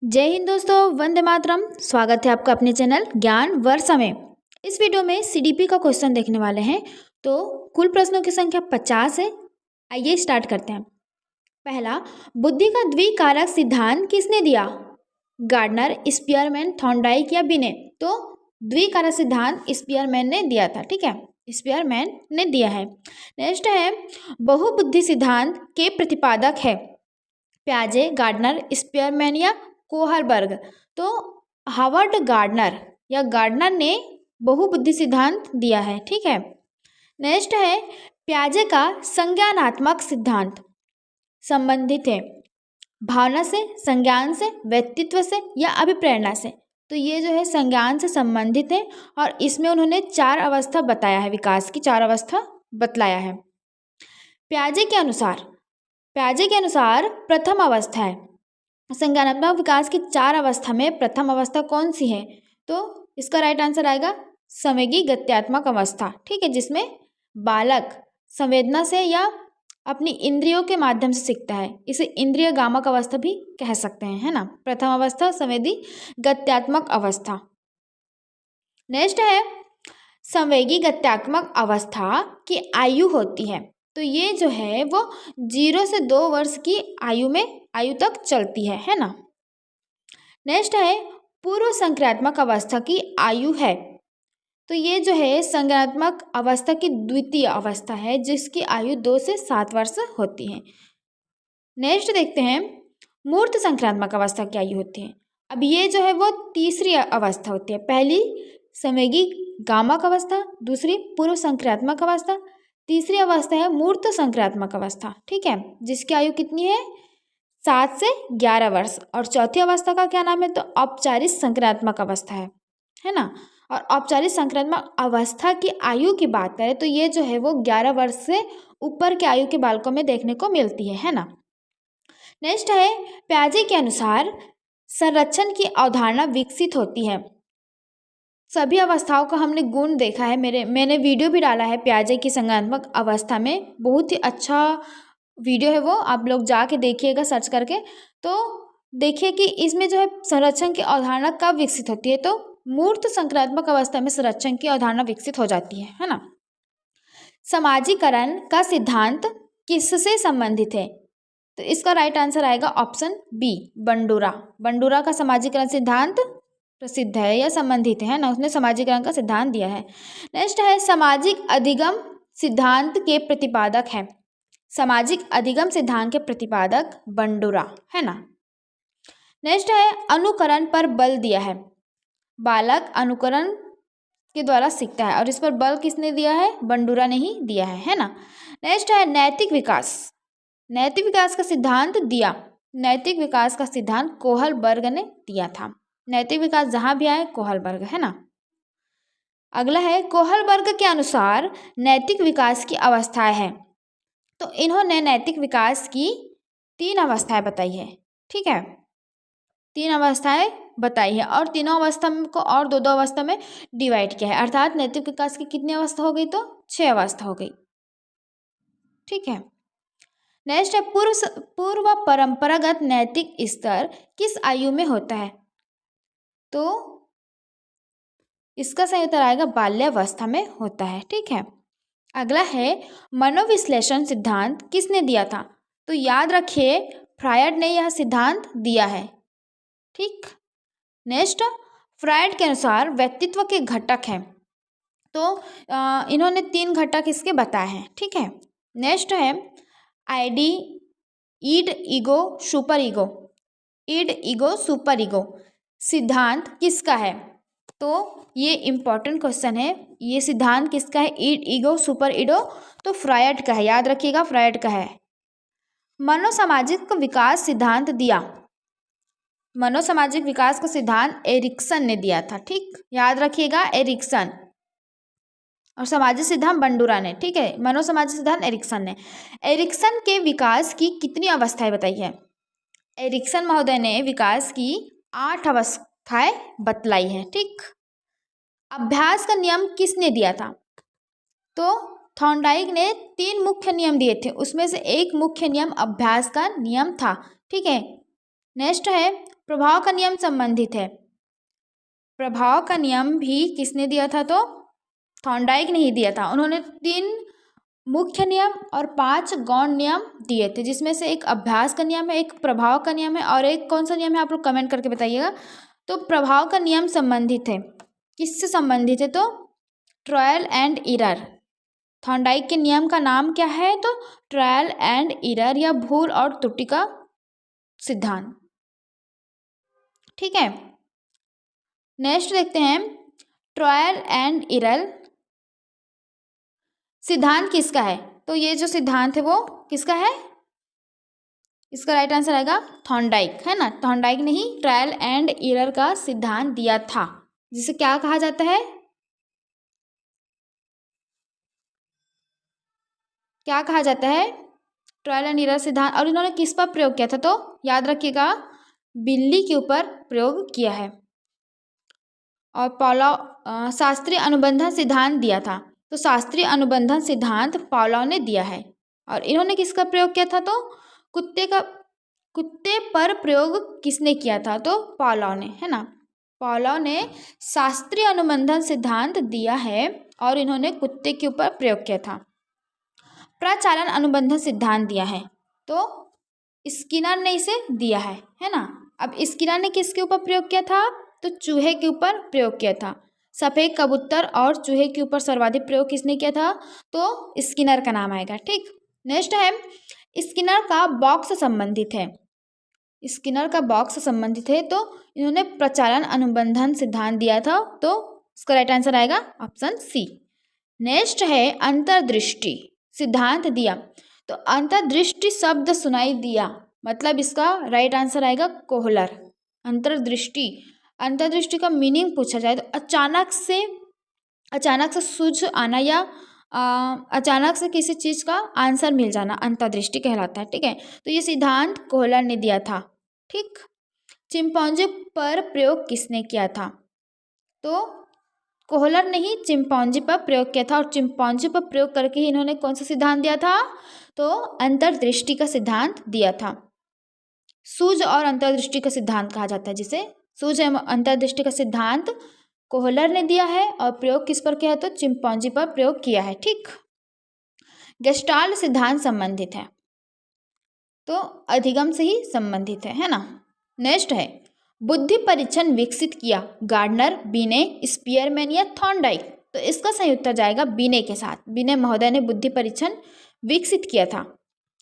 जय हिंद दोस्तों, वंदे मातरम। स्वागत है आपका अपने चैनल ज्ञान वर्षा में। इस वीडियो में सीडीपी का क्वेश्चन देखने वाले हैं। तो कुल प्रश्नों की संख्या 50 है। आइए स्टार्ट करते हैं। पहला, बुद्धि का द्विकारक सिद्धांत किसने दिया? गार्डनर, स्पीयरमैन, थॉर्नडाइक या बिने? तो द्विकारक सिद्धांत स्पीयरमैन ने दिया था। ठीक है, स्पीयरमैन ने दिया है। नेक्स्ट है, बहुबुद्धि सिद्धांत के प्रतिपादक है प्याजे, गार्डनर, स्पीयरमैन या कोहलबर्ग? तो हावर्ड गार्डनर या गार्डनर ने बहुबुद्धि सिद्धांत दिया है। ठीक है। नेक्स्ट है, प्याजे का संज्ञानात्मक सिद्धांत संबंधित है भावना से, संज्ञान से, व्यक्तित्व से या अभिप्रेरणा से? तो ये जो है संज्ञान से संबंधित है और इसमें उन्होंने 4 अवस्था बताया है, विकास की 4 अवस्था बतलाया है। प्याजे के अनुसार प्रथम अवस्था है संज्ञानात्मक विकास की 4 अवस्था में प्रथम अवस्था कौन सी है? तो इसका राइट आंसर आएगा संवेगी गत्यात्मक अवस्था। ठीक है, जिसमें बालक संवेदना से या अपनी इंद्रियों के माध्यम से सीखता है। इसे इंद्रिय गामक अवस्था भी कह सकते हैं, है ना। प्रथम अवस्था संवेदी गत्यात्मक अवस्था। नेक्स्ट है, संवेगी गत्यात्मक अवस्था की आयु होती है। तो ये जो है वो 0 से 2 वर्ष की आयु तक चलती है ना। नेक्स्ट है, पूर्व संक्रियात्मक अवस्था की आयु है। तो ये जो है संज्ञानात्मक अवस्था की द्वितीय अवस्था है जिसकी आयु 2 से 7 वर्ष होती है। नेक्स्ट देखते हैं, मूर्त संक्रियात्मक अवस्था की आयु होती है। अब ये जो है वो तीसरी अवस्था होती है। पहली संवेगी गामक अवस्था, दूसरी पूर्व संक्रियात्मक अवस्था, तीसरी अवस्था है मूर्त संक्रियात्मक अवस्था। ठीक है, जिसकी आयु कितनी है? 7 से 11 वर्ष। और चौथी अवस्था का क्या नाम है? तो औपचारिक संक्रियात्मक अवस्था है ना। और औपचारिक संक्रात्मक अवस्था की आयु की बात करें तो ये जो है वो 11 वर्ष से ऊपर के आयु के बालकों में देखने को मिलती है ना। नेक्स्ट है, प्याजे के अनुसार संरक्षण की अवधारणा विकसित होती है। सभी अवस्थाओं का हमने गुण देखा है। मैंने वीडियो भी डाला है प्याजे की संज्ञानात्मक अवस्था में, बहुत ही अच्छा वीडियो है वो, आप लोग जाके देखिएगा सर्च करके। तो देखिए कि इसमें जो है संरक्षण की अवधारणा कब विकसित होती है? तो मूर्त संक्रात्मक अवस्था में संरक्षण की अवधारणा विकसित हो जाती है ना। समाजीकरण का सिद्धांत किससे संबंधित है? तो इसका राइट आंसर आएगा ऑप्शन बी, बंडूरा। बंडूरा का समाजीकरण सिद्धांत प्रसिद्ध है या संबंधित है ना, उसने समाजीकरण का सिद्धांत दिया है। नेक्स्ट है, सामाजिक अधिगम सिद्धांत के प्रतिपादक है। सामाजिक अधिगम सिद्धांत के प्रतिपादक बंडूरा है ना। नेक्स्ट है, अनुकरण पर बल दिया है। बालक अनुकरण के द्वारा सीखता है और इस पर बल किसने दिया है? बंडूरा ने ही दिया है ना। नेक्स्ट है, नैतिक विकास। नैतिक विकास का सिद्धांत दिया, नैतिक विकास का सिद्धांत कोहलबर्ग ने दिया था। नैतिक विकास जहां भी आए कोहलबर्ग, है ना। अगला है, कोहलबर्ग के अनुसार नैतिक विकास की अवस्थाएं हैं। तो इन्होंने नैतिक विकास की 3 अवस्थाएं बताई है। ठीक है, 3 अवस्थाएं बताई है और तीनों अवस्था को और 2-2 अवस्था में डिवाइड किया है। अर्थात नैतिक विकास की कितनी अवस्था हो गई? तो 6 अवस्था हो गई। ठीक है। नेक्स्ट है, पूर्व परंपरागत नैतिक स्तर किस आयु में होता है? तो इसका सही उत्तर आएगा बाल्यावस्था में होता है। ठीक है। अगला है, मनोविश्लेषण सिद्धांत किसने दिया था? तो याद रखिए फ्रायड ने यह सिद्धांत दिया है। ठीक। नेक्स्ट, फ्रायड के अनुसार व्यक्तित्व के घटक हैं। तो इन्होंने 3 घटक इसके बताए हैं। ठीक है। नेक्स्ट है, id, id, ego, superego. Id, ego, superego सिद्धांत किसका है? तो ये इम्पॉर्टेंट क्वेश्चन है। ये सिद्धांत किसका है? ईड, ईगो, सुपर ईगो? तो फ्रायड का है, याद रखिएगा फ्रायड का है। मनोसामाजिक विकास सिद्धांत दिया, मनोसामाजिक विकास का सिद्धांत एरिक्सन ने दिया था। ठीक, याद रखिएगा एरिक्सन। और सामाजिक सिद्धांत बंडूरा ने। ठीक है, मनोसामाजिक सिद्धांत एरिक्सन ने। एरिक्सन के विकास की कितनी अवस्थाएं बताई है? एरिक्सन महोदय ने विकास की 8 अवस्थाएं बतलाई है। ठीक। अभ्यास का नियम किसने दिया था? तो थॉर्नडाइक ने 3 मुख्य नियम दिए थे, उसमें से एक मुख्य नियम अभ्यास का नियम था। ठीक है। नेक्स्ट है, प्रभाव का नियम संबंधित है। प्रभाव का नियम भी किसने दिया था? तो थॉर्नडाइक ने ही दिया था। उन्होंने 3 मुख्य नियम और 5 गौण नियम दिए थे, जिसमें से एक अभ्यास का नियम है, एक प्रभाव का नियम है और एक कौन सा नियम है, आप लोग कमेंट करके बताइएगा। तो प्रभाव का नियम संबंधित है, किससे संबंधित है? तो ट्रायल एंड एरर। थॉर्नडाइक के नियम का नाम क्या है? तो ट्रायल एंड एरर या भूल और त्रुटि का सिद्धांत। ठीक है, नेक्स्ट देखते हैं, ट्रायल एंड एरर सिद्धांत किसका है? तो ये जो सिद्धांत है वो किसका है? इसका राइट आंसर आएगा थॉर्नडाइक, है ना। थॉर्नडाइक ने ही ट्रायल एंड एरर का सिद्धांत दिया था, जिसे क्या कहा जाता है? क्या कहा जाता है? ट्रायल एंड एरर सिद्धांत। और इन्होंने किस पर प्रयोग किया था? तो याद रखिएगा, बिल्ली के ऊपर प्रयोग किया है। और पावलोव शास्त्रीय अनुबंधन सिद्धांत दिया था। तो शास्त्रीय अनुबंधन सिद्धांत पावलोव ने दिया है। और इन्होंने किसका प्रयोग किया था? तो कुत्ते पर प्रयोग किसने किया था? तो पावलोव ने, है ना। पावलोव ने शास्त्रीय अनुबंधन सिद्धांत दिया है और इन्होंने कुत्ते के ऊपर प्रयोग किया था। प्रचालन अनुबंधन सिद्धांत दिया है, तो स्किनर ने इसे दिया है ना। अब स्किनर ने किसके ऊपर प्रयोग किया था? तो चूहे के ऊपर प्रयोग किया था। सफ़ेद कबूतर और चूहे के ऊपर सर्वाधिक प्रयोग किसने किया था? तो स्किनर का नाम आएगा। ठीक, नेक्स्ट है, स्किनर का बॉक्स संबंधित है। स्किनर का बॉक्स संबंधित है, तो इन्होंने प्रचालन अनुबंधन सिद्धांत दिया था, तो इसका राइट आंसर आएगा ऑप्शन सी। नेक्स्ट है, अंतर्दृष्टि सिद्धांत दिया। तो अंतर्दृष्टि शब्द सुनाई दिया, मतलब इसका राइट आंसर आएगा कोहलर। अंतर्दृष्टि का मीनिंग पूछा जाए तो अचानक से सूझ आना या अचानक से किसी चीज़ का आंसर मिल जाना अंतर्दृष्टि कहलाता है। ठीक है, तो ये सिद्धांत कोहलर ने दिया था। ठीक, चिंपैंजी पर प्रयोग किसने किया था? तो कोहलर ने ही चिंपैंजी पर प्रयोग किया था और चिंपैंजी पर प्रयोग करके ही इन्होंने कौन सा सिद्धांत दिया था? तो अंतर्दृष्टि का सिद्धांत दिया था। सूझ और अंतर्दृष्टि का सिद्धांत कहा जाता है, जिसे सूझ एवं अंतर्दृष्टि का सिद्धांत कोहलर ने दिया है और प्रयोग किस पर किया है? तो चिंपैंजी पर प्रयोग किया है। ठीक, गेस्टाल्ट सिद्धांत संबंधित है, तो अधिगम से ही संबंधित है ना। नेक्स्ट है, बुद्धि परीक्षण विकसित किया गार्डनर, बीने, स्पीयरमैन या थॉर्नडाइक। तो इसका सही उत्तर जाएगा बीने के साथ। बीने महोदय ने बुद्धि परीक्षण विकसित किया था।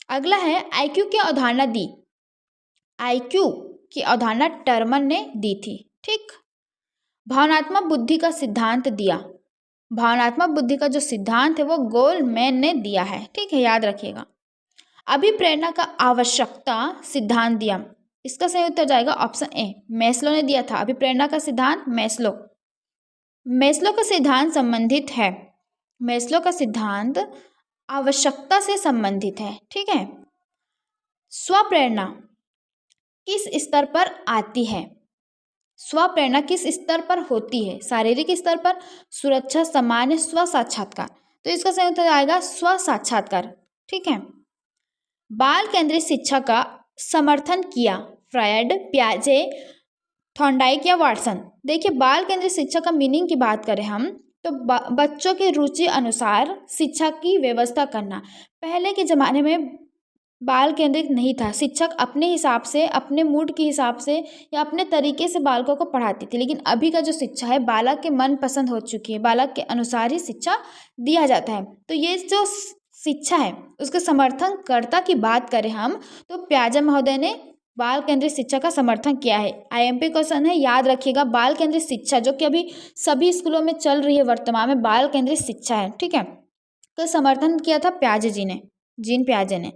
अगला है, आईक्यू की अवधारणा दी। आईक्यू की अवधारणा टर्मन ने दी थी। ठीक, भावनात्मक बुद्धि का सिद्धांत दिया। भावनात्मक बुद्धि का जो सिद्धांत है वो गोलमैन ने दिया है। ठीक है, याद रखिएगा। अभिप्रेरणा का आवश्यकता सिद्धांत दिया। इसका सही उत्तर जाएगा ऑप्शन ए, मैस्लो ने दिया था अभिप्रेरणा का सिद्धांत। मैस्लो का सिद्धांत संबंधित है। मैस्लो का सिद्धांत आवश्यकता से संबंधित है। ठीक है, स्वप्रेरणा किस स्तर पर आती है? स्वप्रेरणा किस स्तर पर होती है? शारीरिक स्तर पर, सुरक्षा, सामान्य, स्व साक्षात्कार। तो इसका सही उत्तर आएगा स्व साक्षात्कार। ठीक है, बाल केंद्रित शिक्षा का समर्थन किया फ्रायड, पियाजे, थॉर्नडाइक या वाटसन। देखिए, बाल केंद्रित शिक्षा का मीनिंग की बात करें हम तो बच्चों के रुचि अनुसार शिक्षा की व्यवस्था करना। पहले के ज़माने में बाल केंद्रित नहीं था। शिक्षक अपने हिसाब से, अपने मूड के हिसाब से या अपने तरीके से बालकों को पढ़ाती थी। लेकिन अभी का जो शिक्षा है बालक के मन पसंद हो चुकी है, बालक के अनुसार ही शिक्षा दिया जाता है। तो ये जो शिक्षा है उसके समर्थनकर्ता की बात करें हम तो पियाजे महोदय ने बाल केंद्रित शिक्षा का समर्थन किया है। आईएमपी क्वेश्चन है, याद रखिएगा। बाल केंद्रित शिक्षा जो कि अभी सभी स्कूलों में चल रही है वर्तमान में, बाल केंद्रित शिक्षा है। ठीक है, तो समर्थन किया था पियाजे जी ने, जीन पियाजे ने।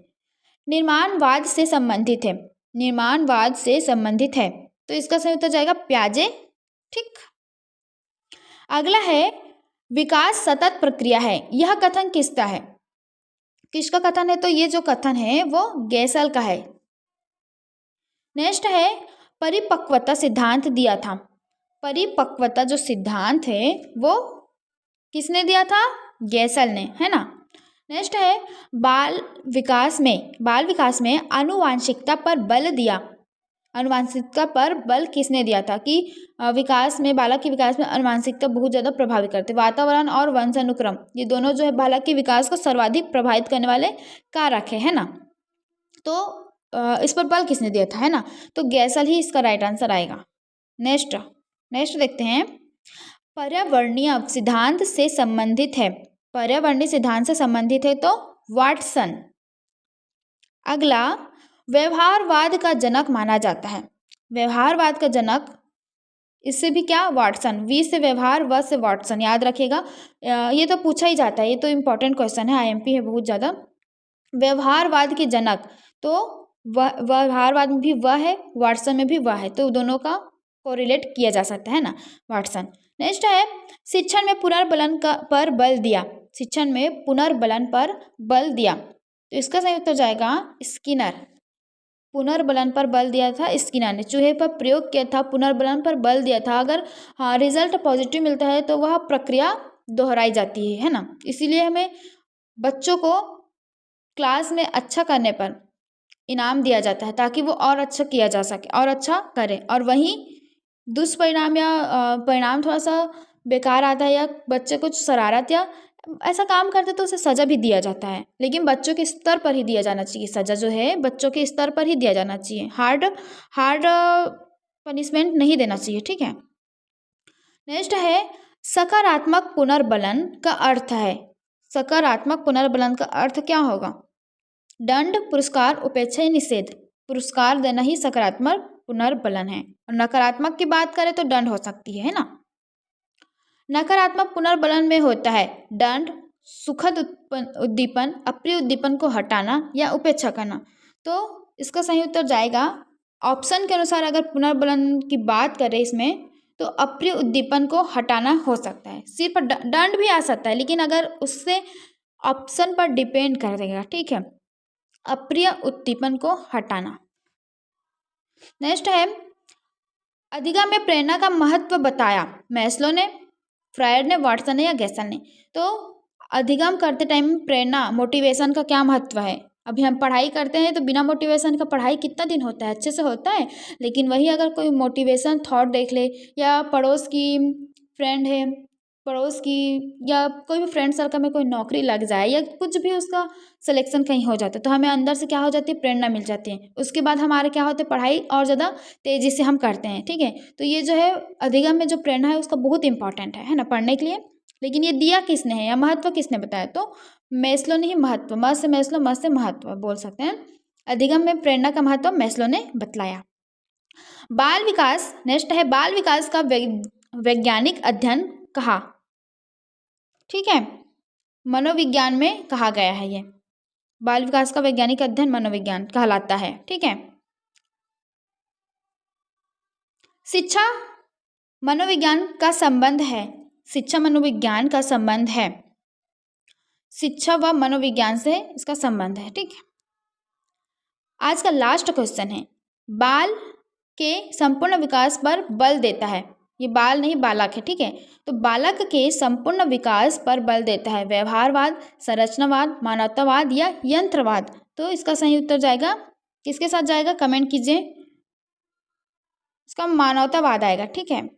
निर्माणवाद से संबंधित है। निर्माणवाद से संबंधित है, तो इसका सही उत्तर जाएगा पियाजे। ठीक, अगला है, विकास सतत प्रक्रिया है। यह कथन किसका है? किसका कथन है? तो ये जो कथन है वो गैसल का है। नेक्स्ट है, परिपक्वता सिद्धांत दिया था। परिपक्वता जो सिद्धांत है वो किसने दिया था? गैसल ने, है ना। नेक्स्ट है, बाल विकास में आनुवांशिकता पर बल दिया। अनुवांशिकता पर बल किसने दिया था कि विकास में, बालक के विकास में अनुवांशिकता बहुत ज़्यादा प्रभावित करते। वातावरण और वंशानुक्रम, ये दोनों जो है बालक के विकास को सर्वाधिक प्रभावित करने वाले कारक है ना। तो इस पर बल किसने दिया था, है ना। तो गैसल ही इसका राइट आंसर आएगा। नेक्स्ट देखते हैं, पर्यावरणीय सिद्धांत से संबंधित है। पर्यावरणीय सिद्धांत से संबंधित है तो वाटसन। अगला, व्यवहारवाद का जनक माना जाता है। व्यवहारवाद का जनक, इससे भी क्या, वाटसन। वी से व्यवहार, व से वाटसन, याद रखिएगा। ये तो पूछा ही जाता है, ये तो इम्पोर्टेंट क्वेश्चन है, आईएमपी है बहुत ज़्यादा। व्यवहारवाद के जनक, तो व्यवहारवाद में भी वह है, वाटसन में भी वह है, तो दोनों का कोरिलेट किया जा सकता है ना, वाटसन। नेक्स्ट है, शिक्षण में पुनर्बलन पर बल दिया। शिक्षण में पुनर्बलन पर बल दिया, तो इसका सही उत्तर जाएगा स्किनर। पुनर्बलन पर बल दिया था स्किनर ने। चूहे पर प्रयोग किया था, पुनर्बलन पर बल दिया था। अगर रिजल्ट पॉजिटिव मिलता है तो वह प्रक्रिया दोहराई जाती है ना। इसीलिए हमें बच्चों को क्लास में अच्छा करने पर इनाम दिया जाता है, ताकि वो और अच्छा किया जा सके और अच्छा करे। और वहीं दुष्परिणाम या परिणाम थोड़ा सा बेकार आता है, या बच्चे कुछ शरारत या ऐसा काम करते तो उसे सज़ा भी दिया जाता है, लेकिन बच्चों के स्तर पर ही दिया जाना चाहिए। सज़ा जो है बच्चों के स्तर पर ही दिया जाना चाहिए, हार्ड पनिशमेंट नहीं देना चाहिए, ठीक है। नेक्स्ट है, सकारात्मक पुनर्बलन का अर्थ है। सकारात्मक पुनर्बलन का अर्थ क्या होगा? दंड, पुरस्कार, उपेक्षा या निषेध। पुरस्कार देना ही सकारात्मक पुनर्बलन है। और नकारात्मक की बात करें तो दंड हो सकती है ना। नकारात्मक पुनर्बलन में होता है दंड, सुखद उद्दीपन, अप्रिय उद्दीपन को हटाना या उपेक्षा करना। तो इसका सही उत्तर जाएगा ऑप्शन के अनुसार। अगर पुनर्बलन की बात करें इसमें, तो अप्रिय उद्दीपन को हटाना हो सकता है। सिर्फ दंड भी आ सकता है, लेकिन अगर उससे ऑप्शन पर डिपेंड कर देगा, ठीक है। अप्रिय उद्दीपन को हटाना। नेक्स्ट है, अधिगम में प्रेरणा का महत्व बताया। मैस्लो ने, फ्रायड ने, वाटसन ने या गैसल ने। तो अधिगम करते टाइम प्रेरणा, मोटिवेशन का क्या महत्व है? अभी हम पढ़ाई करते हैं तो बिना मोटिवेशन का पढ़ाई कितना दिन होता है, अच्छे से होता है। लेकिन वही अगर कोई मोटिवेशन थॉट देख ले, या पड़ोस की फ्रेंड है, पड़ोस की या कोई भी फ्रेंड सर्कल में कोई नौकरी लग जाए, या कुछ भी उसका सिलेक्शन कहीं हो जाता है, तो हमें अंदर से क्या हो जाती है, प्रेरणा मिल जाती है। उसके बाद हमारे क्या होते हैं, पढ़ाई और ज़्यादा तेज़ी से हम करते हैं, ठीक है। तो ये जो है अधिगम में जो प्रेरणा है उसका बहुत इंपॉर्टेंट है ना, पढ़ने के लिए। लेकिन ये दिया किसने है या महत्व किसने बताया? तो मैस्लो ने ही महत्व, म से मैस्लो, म से महत्व बोल सकते हैं। अधिगम में प्रेरणा का महत्व मैस्लो ने बतलाया। बाल विकास, नेक्स्ट है, बाल विकास का वैज्ञानिक अध्ययन कहा, ठीक है, मनोविज्ञान में कहा गया है। ये बाल विकास का वैज्ञानिक अध्ययन मनोविज्ञान कहलाता है, ठीक है। शिक्षा मनोविज्ञान का संबंध है। शिक्षा मनोविज्ञान का संबंध है। शिक्षा व मनोविज्ञान से इसका संबंध है, ठीक है। आज का लास्ट क्वेश्चन है, बाल के संपूर्ण विकास पर बल देता है। ये बाल नहीं, बालक है, ठीक है। तो बालक के संपूर्ण विकास पर बल देता है व्यवहारवाद, संरचनावाद, मानवतावाद या यंत्रवाद। तो इसका सही उत्तर जाएगा, किसके साथ जाएगा, कमेंट कीजिए। इसका मानवतावाद आएगा, ठीक है।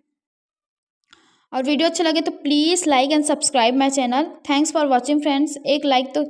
और वीडियो अच्छा लगे तो please like and subscribe my channel. Thanks for watching friends. एक लाइक तो